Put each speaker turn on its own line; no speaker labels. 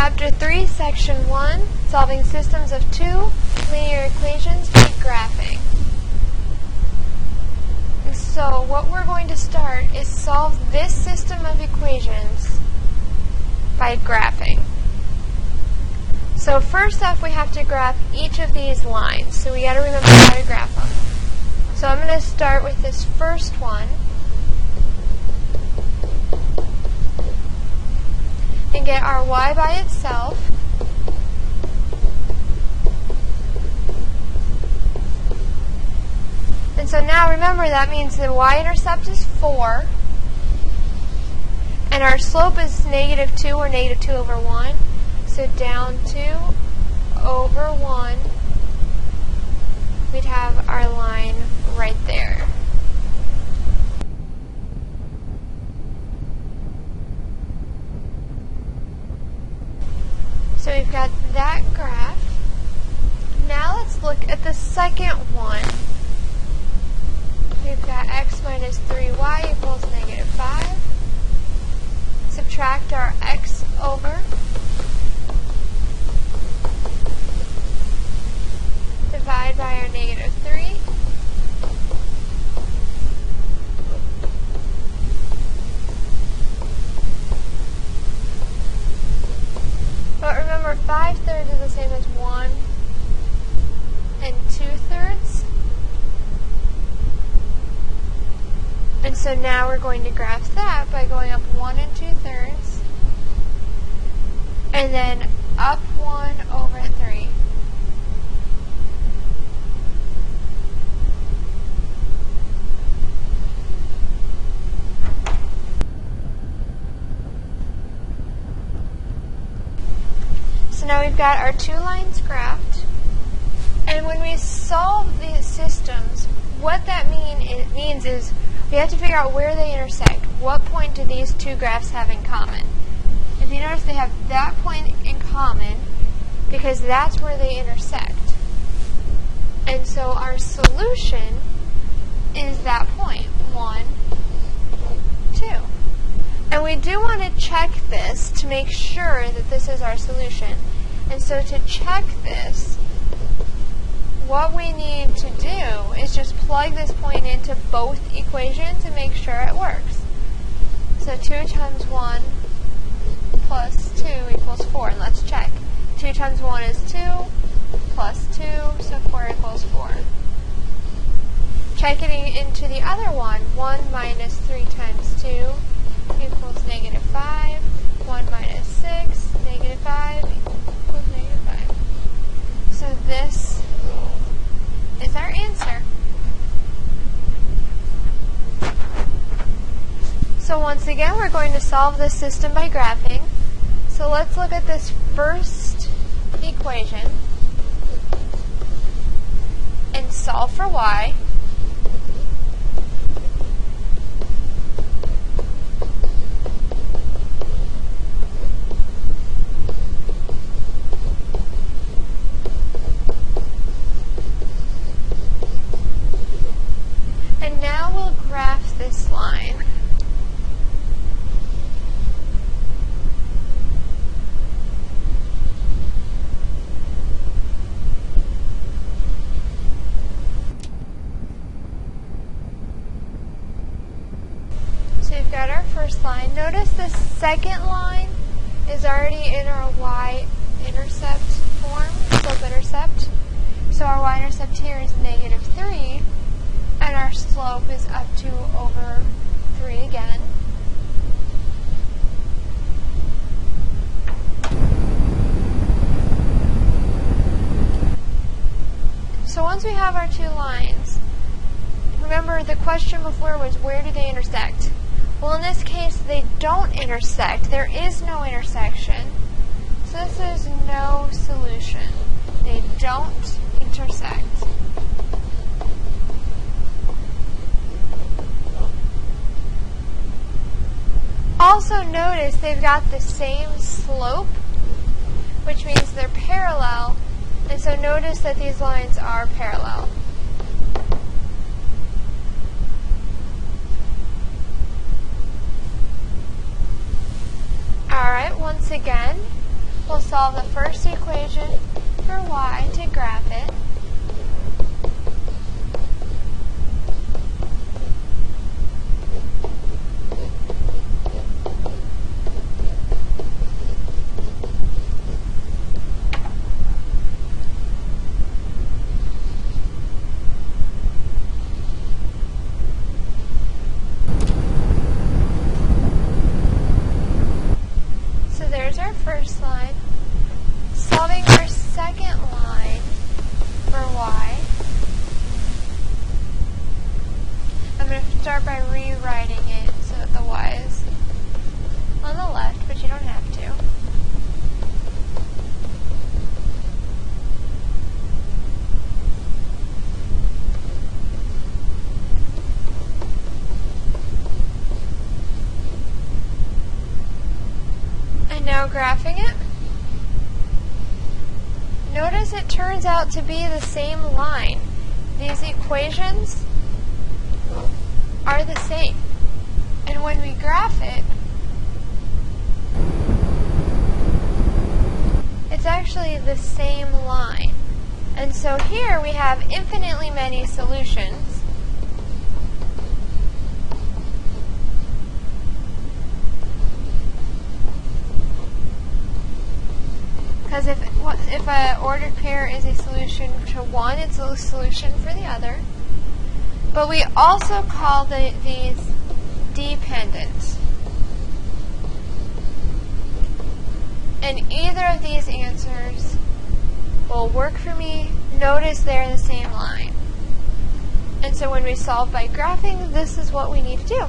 Chapter 3, Section 1, Solving Systems of Two Linear Equations by Graphing. So what we're going to start is solve this system of equations by graphing. So first off, we have to graph each of these lines. So we got to remember how to graph them. So I'm going to start with this first one and get our y by itself. And so now remember that means the y-intercept is 4 and our slope is -2 or -2 over 1. So down 2 over 1, we'd have our line right there. So we've got that graph. Now let's look at the second one. We've got x minus 3y equals -5. Subtract our x over. Divide by our -3. But remember, 5/3 is the same as 1 and 2/3. And so now we're going to graph that by going up 1 and 2/3. And then up 1 over 3. So now we've got our two lines graphed, and when we solve these systems, what that means is we have to figure out where they intersect. What point do these two graphs have in common? If you notice, they have that point in common because that's where they intersect. And so our solution is that point, 1, 2. And we do want to check this to make sure that this is our solution. And so to check this, what we need to do is just plug this point into both equations and make sure it works. So 2 times 1 plus 2 equals 4. And let's check. 2 times 1 is 2 plus 2, so 4 equals 4. Checking into the other one, 1 minus 3 times 2 equals -5. 1 minus 6, -5 equals -5. So this is our answer. So once again, we're going to solve this system by graphing. So let's look at this first equation and solve for y. And now we'll graph this line. So we've got our first line. Notice the second line is already in our y-intercept form, slope-intercept. So our y-intercept here is -3. And our slope is up 2 over 3 again. So once we have our two lines, remember the question before was where do they intersect? Well, in this case, they don't intersect. There is no intersection. So this is no solution. They don't intersect. Also notice they've got the same slope, which means they're parallel, and so notice that these lines are parallel. Alright, once again, we'll solve the first equation for y to graph it. First line, solving our second line for y. I'm going to start by rewriting it so that the y is on the left, but you don't have to. Now graphing it. Notice it turns out to be the same line. These equations are the same. And when we graph it, it's actually the same line. And so here we have infinitely many solutions. Because if an ordered pair is a solution to one, it's a solution for the other. But we also call these dependent. And either of these answers will work for me. Notice they're in the same line. And so when we solve by graphing, this is what we need to do.